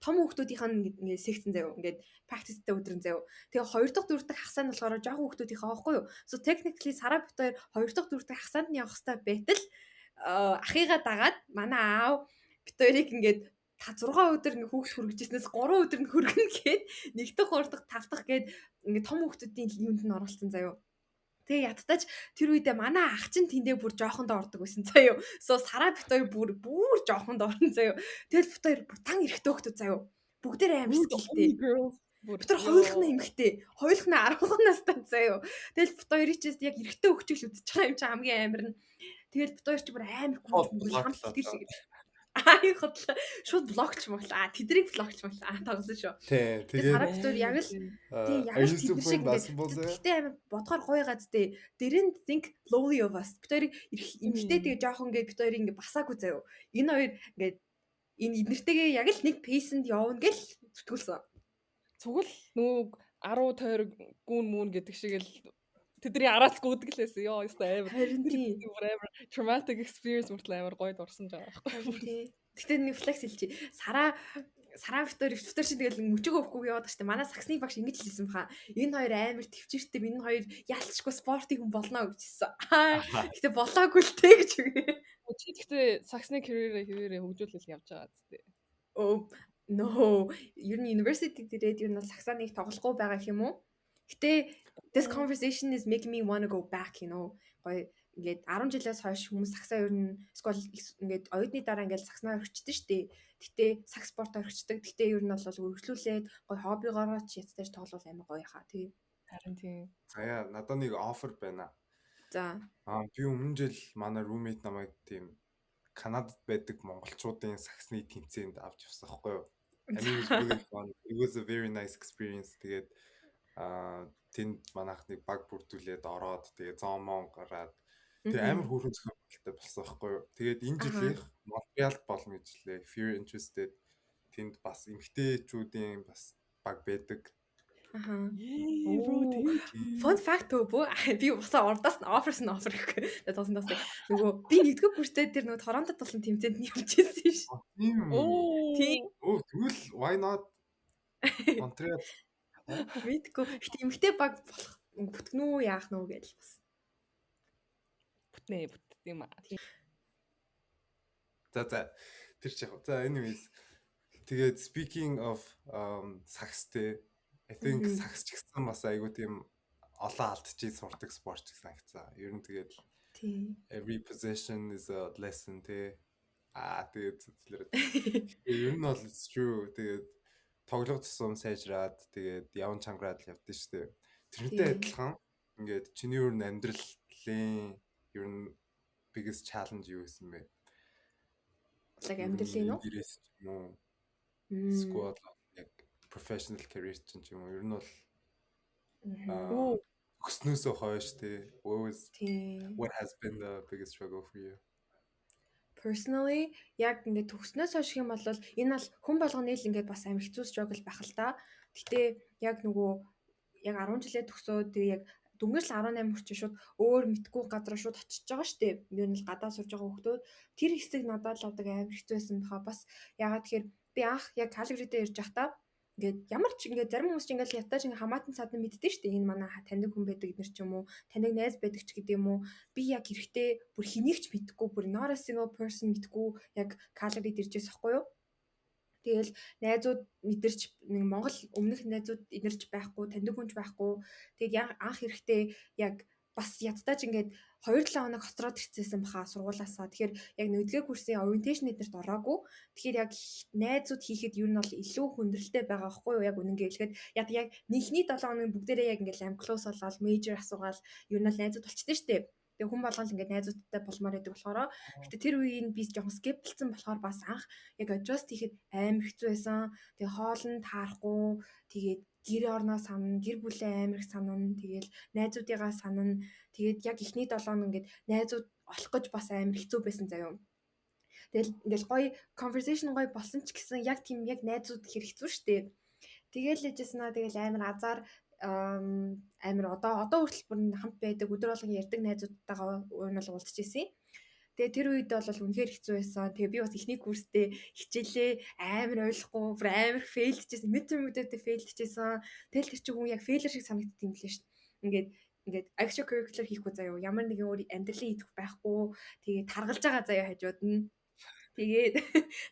том хүүхдүүдийнх нь ингээд секцэн заяа. Ингээд practice-тэй өдрөн заяа. Тэгээ 2 дахь 4 дахь хасаа нь болохоор жоохон хүүхдүүдийнхээ аахгүй юу. So technically Сара бид хоёр 2 дахь 4 дахь хасаанд нь явах хэрэгтэй байтал ахыгаа дагаад манай аав бид хоёрыг ингээд 6 өдөр ингээ хүүхд хүргэжснээс 3 өдөр нь хүргэнэ гээд 1 дахь 3 дахь 5 дахь гээд ингээ том хүүхдүүдийн юунд нь оролцсон заяа. Тэгээ ядтаач тэр үедээ манай ах чинь тэндээ бүр жоохондоо ордог байсан заяа. So Сара бит хоёр бүр жоохондоо орсон заяа. Тэгэл бит хоёр бутан эрэхтэй хөлтөө заяа. Бүгдээр амар скилтэй. Бит хоёр хоёулахна эмхтэй. Хоёулахна 10 настай заяа. Тэгэл бит хоёрыг ч яг эрэхтэй хөвчл үзэж байгаа юм чи хамгийн амар нь. Тэгэл бит хоёр ч бүр амар гүйл хамт сэтгэл шиг. Ай хотлоо шууд блогч юм бол тэдрийг блогч бол тоглосон шүү. Тэгээ Сара бит хоёр яг л яг л шиг гэхдээ амар бодохоор гоё газтэй. Didn't think lowly of us. Бит хоёрыг эмхтэй тэгээ жоохон ингээд бит хоёрыг ингээд басаагүй заяа. Энэ хоёр ингээд энэ эднэртэйгээ яг л нэг пейсэнд явна гэл зүтгүүлсэн. Зүгэл нүг 10 тойрог гүүн мүүн гэдэг шиг л тэдний араас гүдэг лээсэн. Йоо ёстой амар. Харин тийм амар traumatic experience мөртлөө амар гоё дурсан жаа байхгүй. Тэгтээ нэг флекс хэлчихье. Сара Виктор чи тэгэл мөчөөгөө өөхгүй яваад штэ. Манай саксны багш ингэж хэлсэн баха. Энэ хоёр амар төвчээртэй энэ хоёр ялчгүй спортын хүн болно гэж хэлсэн. Гэтэ болоогүй л тэг гэж үгүй. Чи тэгтээ саксны career-ээ хөгжүүлэл явж байгаа зү. No. Ер нь university дээрээ ер нь саксаныг тоглохгүй байгаа юм уу? Гэтэ this conversation is making me want to go back, you know. Гоё ингээд 10 жилээс хойш хүмүүс саксаа ер нь скол ингээд оюутны дараа ингээд сакснаа орхичдээ штэ. Гэтэ сакс спорт орхичдаг. Гэтэ ер нь бол өргөжлүүлээд гоё хоббигоороо ч ятдаж тоглол амар гоё хаа тий. Харин тий. Заяа надад нэг офер байна. За. Би өмнө жил манай roommate намайг тийм Канадад байдаг монголчуудын саксны тэмцээнд авч явсан байхгүй юу? And it was really fun. It was a very nice experience. Тэгээд тэнд манайх нэг баг бүрдүүлээд ороод тэгээд зоомон гараад тэгээд амар хүүхэн зохиолтой болсон байхгүй юу? Тэгээд энэ жилийнх Монреалд болно гэж лээ. If you're interested тэнд бас эмэгтэйчүүдийн бас баг байдаг. Fun fact бөө би усаа ордоос нь offer гэх. Тэгээд нөгөө би нэгдүгээр курстэй тэр нөгөө Торонтод болсон тэмцээнд нь явж ирсэн ш. Тийм. Тэгвэл why not? Монреал Мэдгүй. Гэтэ эмэгтэй баг болох бүтгэн үү яах нь уу гэж бас. Бүтнээ юм аа. За тэр ч яг. За anyways. Тэгээд speaking of сакстэй I think сакс ч гэсэн бас айгуу тийм олон алдчихий сурдаг спорт ч гэсэн санагцсан. Ер нь тэгээд every possession is a lesson тэгээд тэгээд зүтлэрээ. Ер нь бол it's true. Тэгээд тоглох тусам сайжраад тэгээд явн чангараад л явдсан шүү дээ. Тэрнтэй адилхан ингээд чиний ер нь амьдралын ер нь biggest challenge юу гэсэн бэ? Like амьдралын уу? Squad яг professional career чинь юм уу? Ер нь бол өснөөсөө хойш тий. What has been the biggest struggle for you? Personally яг ингээд төгснөөс хойш юм бол энэ бол хүн болгоны л ингээд бас амар хэцүү struggle байх л та. Гэтэ яг нөгөө яг 10 жилээ төгсөөд тэгээ яг дөнгөж 18 хүрч шууд өөр мэдгүй газар шууд очиж байгаа штеп. Ер нь л гадаа сурж байгаа хүмүүс тэр хэсэг надад л одоо амар хэцүү байсан баха. Бас ягаад тэгэхээр би анх яг Calgary дээр ирж байхдаа ингээд ямар ч ингээд зарим хүмүүс ч ингээд ятаж ингээд хамаатан садан мэддээ штеп. Энэ манай таньдаг хүн байдаг эднэр ч юм уу, таньдаг найз байдаг ч гэдэг юм уу. Би яг эрэхтэй бүр хэнийг ч мэдгүй, бүр not a single person мэдгүй яг Calgary дээр иржээс ахгүй юу? Тэгэл найзууд мэдэрч нэг Монгол өмнөх найзууд идэрч байхгүй, таньдаг хүнч байхгүй. Тэгээд анх эрэхтэй яг бас ядтааж ингээд 2-7 хоног хоцроод ирчихсэн баха сургуулаасаа. Тэгэхээр яг нэгдүгээр курсын orientation эднэрт ороогүй. Тэгэхээр яг найзууд хийхэд юу нь бол илүү хүндрэлтэй байгаа байхгүй юу? Яг үнэнгээ хэлэхэд яг нэгний 7 хоног бүгдээрээ яг ингээд am close болоод major асуугаал юу нь л найзууд болчихдээ штэ. Тэгээ хүн болгон л ингээд найзуудтай болмоор байдаг болохоор гэтээ тэр үеийн би жоохон скептэлсэн болохоор бас анх яг adjust хийхэд амар хэцүү байсан. Тэгээ хоолнд таарахгүй, тэгээд гэр орноо санана, гэр бүлээ амар их санана, тэгээл найзуудыгаа санана. Тэгээд яг эхний 7 хоног ингээд найзууд олох гэж бас амар хэцүү байсан заяа. Тэгэл ингээл гоё conversation гоё болсон ч гэсэн яг тийм яг найзууд хэр хэцүү штэ. Тэгэл ээжсэн аа тэгэл амар азар амар одоо хүртэл бүр хамт байдаг өдөр болгон ярьдаг найзуудтайгаа уун бол уулзчихсэн. Тэгээ тэр үед бол үнэхээр хэцүү байсан. Тэгээ би бас эхний курстэй хичээлээ амар ойлгохгүй, бүр амар фейлдчихсэн. Midterm-үүдээ фейлдчихсэн. Тэгэл тэр чинь хүн яг фейлер шиг санагддаг юм лээ шүү дээ. Ингээд extracurricular хийхгүй заяа. Ямар нэгэн өөр амьдралын идэх байхгүй. Тэгээ таргалж байгаа заяа хажууд нь. Тэгээд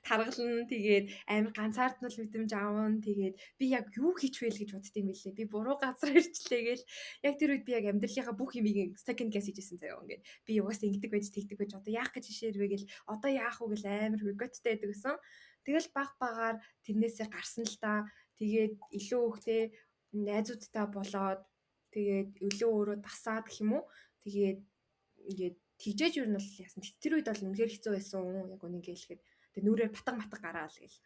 таргална, тэгээд амар ганцаарднал мэдрэмж аавна. Тэгээд би яг юу хийчихвэл гэж боддtiin мэлээ. Би буруу газар ирчлээ гээл. Яг тэр үед би яг амьдралынхаа бүх юмыг second guess хийжсэн заяа. Ингээд би угаасаа ингэдэг байж тэгдэг байж одоо яах гэж ишээрвэ гээл. Одоо яах вэ гэл амар regretтэй байдаг гэсэн. Тэгэл багаар тэрнээсээ гарсан л та. Тэгээд илүү хөхтэй найзуудтай болоод тэгээд өлөө өөрөө дасаад гэх юм уу. Тэгээд ингээд тийжээж юу нь бол яасан. Тэр үед бол үнэхээр хэцүү байсан. Яг үнийг хэлэхэд. Тэгээ нүрээр батг гараал гэл.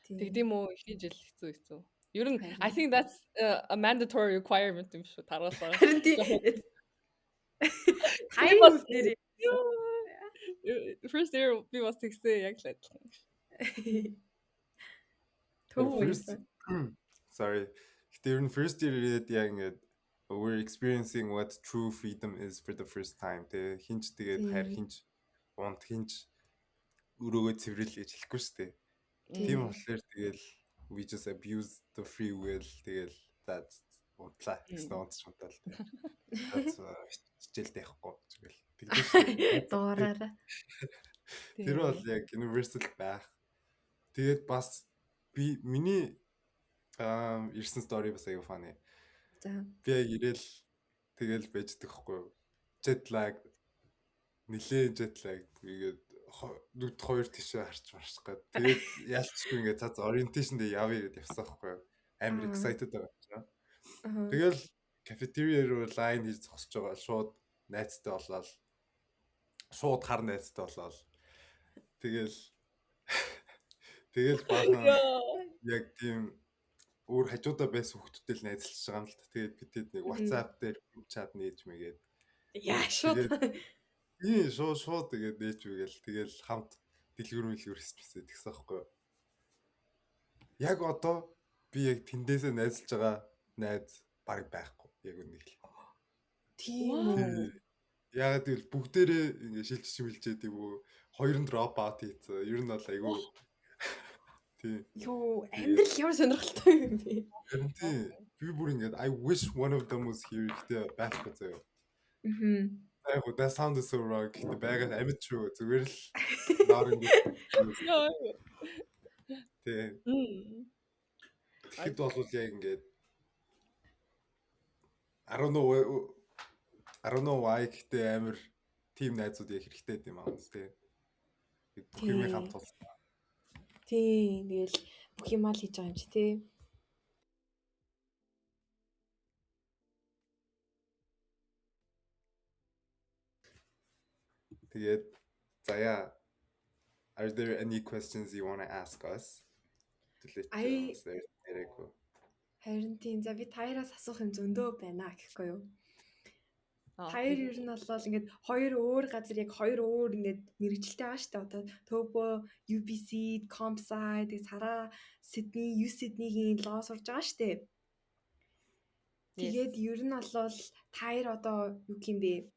Тэгдэм үү ихний жил хэцүү. Ер нь I think that's a mandatory requirement юм шүү таргалаа. Харин тийм. Тайм үснэр. First year би бас тэгсэн яг л адилхан. Sorry. Гэтэ ер нь first year ирээд яг ингээд we're experiencing what true freedom is for the first time. Тэгээ хинч тэгээд хайр хинч унт хинч өрөөгөө цэвэрлэл гэж хэлэхгүй шүү дээ. Тийм болохоор тэгэл we just abuse the free will тэгэл that's унтлаа. Гэсэн унтч унтаал. That's хичээлтэй явахгүй зүгээр. Тэгдэж дуураараа. Тэр бол яг universal байх. Тэгээд бас би миний ирсэн story бас аяа funny. За. Би ирээл тэгэл байждаг хгүй юу. Jet lag нилээн jet lag тэгээд нүд хоёр тишээ харч марчих гээд тэгээд ялцгүй ингээд цаа orientation дээр явъя гэдээ явсан хгүй юу. Амар excited байгаа юм. Тэгэл cafeteria руу line хийж зогсож байгаа шууд найзтай болоод шууд хар найзтай болоод тэгэл баахан яг тийм өөр хажуудаа байсан хүмүүстэй л найзлж байгаа юм л та. Тэгээд бидэд нэг WhatsApp дээр чат нээж мэгээд. Яа шууд. Шууд тэгээд нээж мэгээл тэгэл хамт дэлгүүр хийчихсэн тэгсэн байхгүй юу. Яг одоо би яг тэндээсээ найзлж байгаа найз баг байхгүй. Яг үнийг л. Тийм үү. Ягаад гэвэл бүгдээрээ ингэ шилжиж мэлжээд юм уу. Хоёр нь drop out хийсэн. Ер нь бол айгүй тийм. Юу амьдрал ямар сонирхолтой юм бэ? Тийм. Би бүр ингэж I wish one of them was here гэдэг байхгүй заяа. Яг уу that sounded so wrong. Гэтэ байгаад амьд шүү. Зүгээр л нарын тийм. Тэгэхэд бол яг ингэж I don't know why гэтээ амар team найзууд яг хэрэгтэй юм аа үстэй. Бүх юм хамт болсон. Тийм. Тэгэл бүх юмаа л хийж байгаа юм чи тий. Тэгээд заяа are there any questions you want to ask us? Харин тийм за би таяраас асуух юм зөндөө байна гэхгүй юу. Таяр ер нь болол ингээд хоёр өөр газар яг хоёр өөр ингээд мэрэгчлээ байгаа шүү дээ. Одоо Tobo, UBC, CompSci, тэгээд Сара, Sydney, USydney-гийн лоо сурж байгаа шүү дээ. Тэгээд ер нь болол таяр одоо юу юм бэ?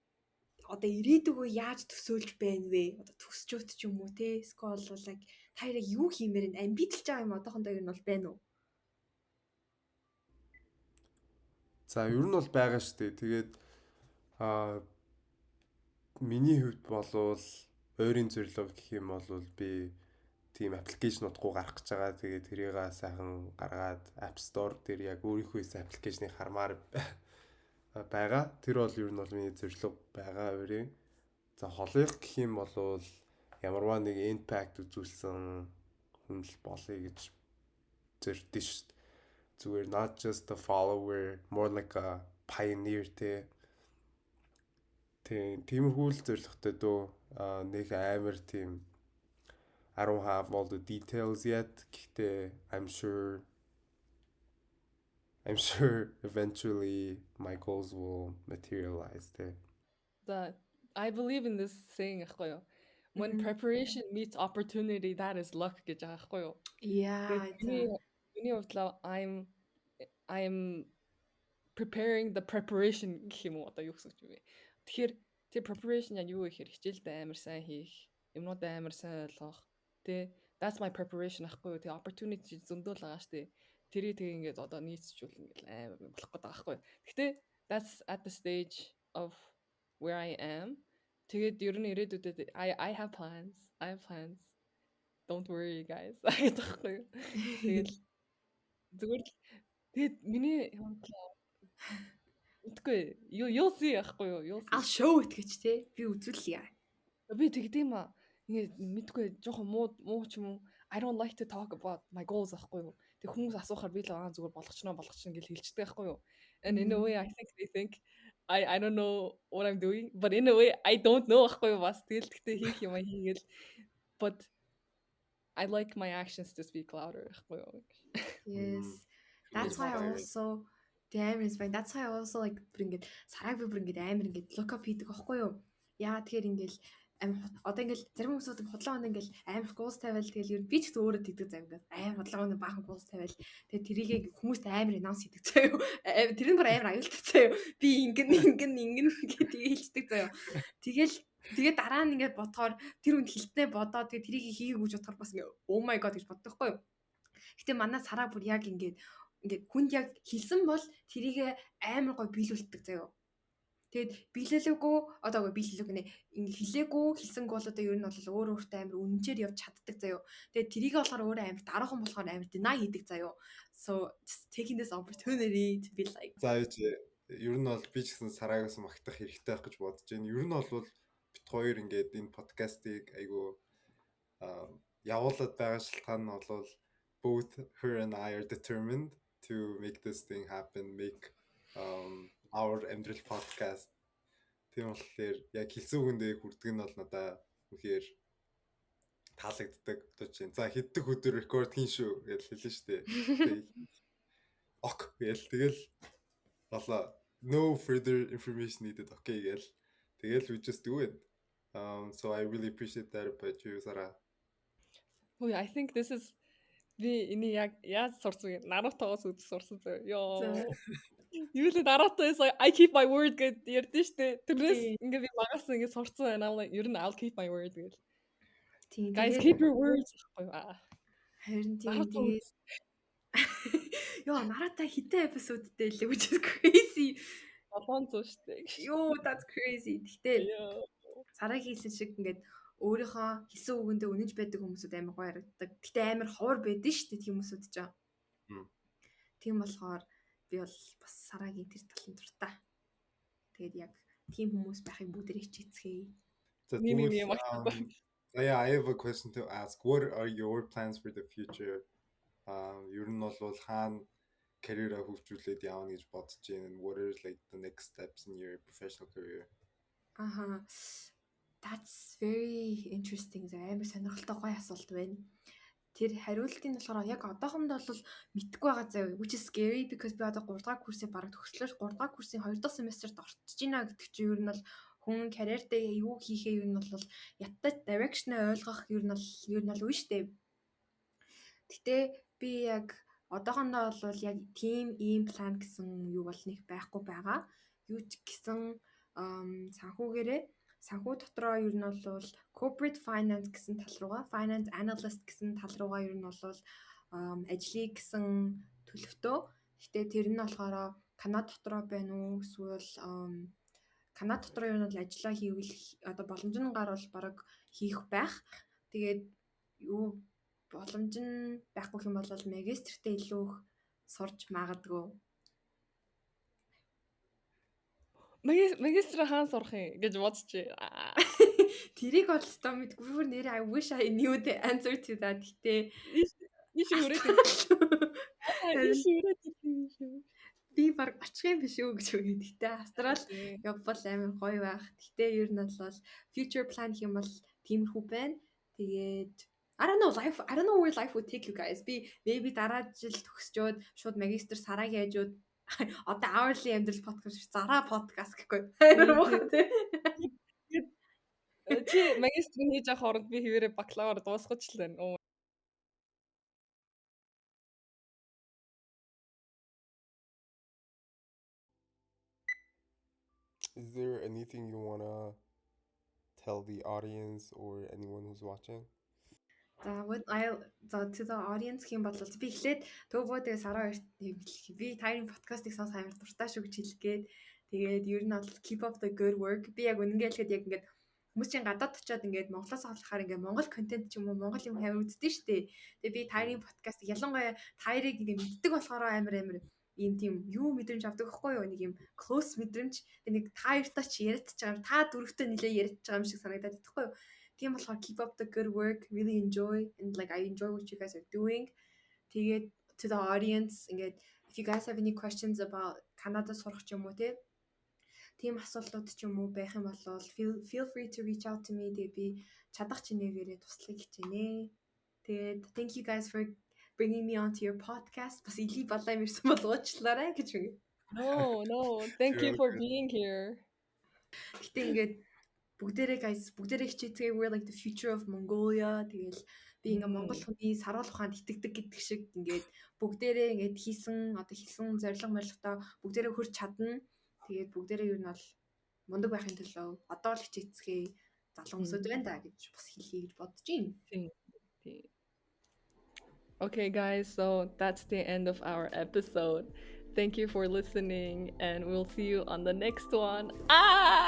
Одоо ирээдүгөө яаж төсөөлж байна вэ? Одоо төсчөөт ч юм уу те? Эсвэл бол яг таяр юу хиймээр нь амбитлж байгаа юм одоохондоо ер нь бол байна уу? За ер нь бол байгаа шүү дээ. Тэгээд миний хувьд болвол ойрын зорилго гэх юм бол би тийм аппликейшнуудгүй гарах гэж байгаа. Тэгээд тэрийг сайхан гаргаад App Store дээр яг өөрийнхөө аппликейшнийг хармаар байгаа. Тэр бол ер нь бол миний зорилго байгаа өөрийн. За холынх гэх юм бол ямарваа нэг impact үзүүлсэн хүн л болъё гэж зордсон шүү дээ. Зүгээр not just a follower, more like a pioneer те. тиймэрхүү л зорилготой дөө нэг амар тийм I don't have all the details yet. Гэхдээ I'm sure eventually my goals will materialize. I believe in this saying ахгүй юу. When preparation meets opportunity, that is luck гэж байгаа ахгүй юу. Яа. Миний бодлоо I'm preparing the preparation гэх юм уу одоо юу гэсэн үг вэ? Тэгэхээр тэр preparation яг юу гэхээр хичээлдээ амар сайн хийх, юмнуудаа амар сайн ойлгох. That's my preparation ахгүй юу. Тэгээ opportunity зөндөл байгаа штэ. Тэрийг тэгээ ингээд одоо нийцчүүл ингээд амар болох гэдэг ахгүй юу. Гэхдээ that's at the stage of where I am. Тэгээд ер нь ирээдүйдээ I have plans. Don't worry guys. Гэхгүй юу. Тэгээд зүгээр л тэгээд миний үгүй you'll see ахгүй юу. I'll show it гэж те. Би үзүүлье. Би тэгдэм аа. Ингээд мэдгүй жоохон муу ч юм уу. I don't like to talk about my goals ахгүй юу. Тэг хүмүүс асуухаар би л зүгээр болгочно гэж хэлчихдэг ахгүй юу. And in a way I think they think I don't know what I'm doing, but in a way I don't know ахгүй юу бас тэгтээ хийх юм хийгээл. But I like my actions to speak louder ахгүй юу. Yes. That's why I also damn inspiring. That's why I also like bring it. Сараг би бүр ингээд амар ингээд look up хийдэг аахгүй юу. Яагаад тэгэхээр ингээд одоо ингээд зарим хүмүүсүүд худлаа оноо ингээд амар goals тавиал тэгэл ер нь би ч гэсэн өөрөө тэгдэг зав ингээд амар худлаа оноо баахан goals тавиал тэгээ тэрийг хүмүүст амар announce хийдэг заяа. Тэр нь бүр амар аюултай заяа. Би ингэн гэдэг хэлцдэг заяа. Тэгээд дараа нь ингээд бодохоор тэр үнд хилтнээ бодоод тэгээ тэрийг хийгээгүй гэж бодохоор бас ингээд oh my god гэж боддог хгүй юу. Гэтэ манай сараа бүр яг ингээд хүнд яг хэлсэн бол тэрийг амар гой биелүүлдэг заяа. Тэгэд биелэлээгүй одоо биелэлэг ингээ хэлээгүй хэлсэнгүй бол одоо ер нь бол өөртөө амар үнэнчээр явж чаддаг заяа. Тэгээд тэрийг болохоор өөрөө амар дараахан болохоор амар deny хийдэг заяа. So just taking this opportunity to be like. За ер нь бол би ч гэсэн сараагаас магтах хэрэгтэй байх гэж бодож байна. Ер нь бол бит хоёр ингээд энэ подкастыг айгу явуулаад байгаа шалтгаан нь бол both her and I are determined to make this thing happen, make our Emdril podcast. Тийм болохоор яг хэлсэн үгэндээ хүрдэг нь бол надаа үнэхээр таалагддаг бодож байна. За хэддэг өдөр рекорд хийн шүү гэж хэлсэн шүү дээ. Ок тэгэл болоо no further information needed. Okay тэгэл we just do it. So I really appreciate that about you, Sara. Oh, I think this is би энэ яг сурсан Naruto-гоос үзсэн сурсан зөө. Ёо. Юу л Naruto is like I keep my word гэд ярьдэн штэ. Тэрнээс ингээ би магаас ингээ сурсан байна. Ер нь I'll keep my word гэл. Guys keep your words. Харин тийм. Ёо Naruto хитэ эпизодтэй лээ which is crazy. 700 штэ. Ёо that's crazy. Тэгтээ сараг хийсэн шиг ингээд өөрийнхөө хэлсэн үгэндээ үнэнч байдаг хүмүүсүүд амар гоё харагддаг. Гэтэ амар ховор байдэн шүү дээ тийм хүмүүсүүд ч. Тийм болохоор би бол бас сарагийн тэр талын дуртай. Тэгээд яг тийм хүмүүс байхыг бүгдээ хичээцгээе. Yeah, I have a question to ask. What are your plans for the future? Ер нь бол хаана карьераа хөгжүүлээд явна гэж бодож байна. And what are like the next steps in your professional career? That's very interesting. Амар сонирхолтой гоё асуулт байна. Тэр хариултыг нь болохоор яг одоохондоо бол мэдгүй байгаа заяа. Which is scary because би одоо 3 дахь курсыг бараг төгслөөр 3 дахь курсын 2 дахь семестрт орчиж байна гэдэг чинь ер нь бол хүн карьердээ юу хийхээ ер нь бол яттай direction-аа ойлгох ер нь бол үн штэ. Гэтэ би яг одоохондоо бол яг team ийм план гэсэн юу бол нэг байхгүй байгаа. Юу ч гэсэн санхүү дотроо ер нь бол corporate finance гэсэн тал руугаа, finance analyst гэсэн тал руугаа ер нь бол ажлыг гэсэн төлөвтөө. Гэтэ тэр нь болохоор Канада дотроо байна уу эсвэл Канада дотроо ер нь бол ажиллаа хийвэл одоо боломж нь гарвал бараг хийх байх. Тэгээд юу боломж нь байхгүй юм бол магистртээ илүү их сурч магадгүй. Магистра хаан сурах юм гэж бодчих. Тэрийг бол өстой мэдгүй. Бүр нэрээ I wish I knew the answer to that. Гэтэ Ишүүрээд. би баг очих юм биш үү гэж үгээд. Гэтэ Австрал явбал амар гоё байх. Гэтэ ер нь бол future plan гэх юм бол тиймэрхүү байна. Тэгээд I don't know where life would take you guys. Би maybe дараа жил төгсчөөд шууд магистр сарагийн хажууд одоо hourly амьдрал подкаст зараа подкаст гэхгүй. Амар муухай тий. Чи магистрийн хийж авах оронд би хэвээрээ бакалавр дуусгачлаа. Is there anything you wanna tell the audience or anyone who's watching? To the audience гэх юм бол би эхлээд төвөөдөө сараа хоёрт би тайрын подкастыг сонс амар дуртай шүү гэж хэлгээд тэгээд ер нь бол keep up the good work. Би яг үнэнгээ хэлэхэд яг ингээд хүмүүс чинь гадаад очиод ингээд Монголоос олохоор ингээд Монгол контент ч юм уу Монгол юм хайр үздэг шүү дээ. Тэгээд би тайрын подкаст ялангуяа тайрыг ингээд мэддэг болохоор амар ийм тийм юу мэдрэмж авдаг байхгүй юу? Нэг юм close мэдрэмж. Нэг та хоёртой ч яриадж байгаа юм. Та дөрөвтэй нэлээ яриадж байгаа юм шиг санагдаад байхгүй юу? Тийм болохоор keep up the good work, really enjoy and like I enjoy what you guys are doing. Тэгээд to the audience ингээд if you guys have any questions about Canada сурах ч юм уу тийм асуултууд ч юм уу байх юм бол feel free to reach out to me. Тэгээд би чадах чинээгээрээ туслахыг хичээнэ. Тэгээд thank you guys for bringing me onto your podcast. Бас илий балаа мэрсэн бол уучлаарай гэж үгүй. No. Thank you for being here. Гэтэ ингээд бүгдээрээ хичээцгээ we're like the future of Mongolia. Тэгэл би ингээ Монгол хүний саруул ухаанд итгэдэг гэдэг шиг ингээд бүгдээрээ ингээд хийсэн зориг морилготой бүгдээрээ хурж чадна. Тэгээд бүгдээрээ юу нь бол мундаг байхын төлөө одоо л хичээцгээ залуу хүмүүсд байна да гэж бас хэлхий гэж бодож байна. Okay guys, so that's the end of our episode. Thank you for listening and we'll see you on the next one. Bye!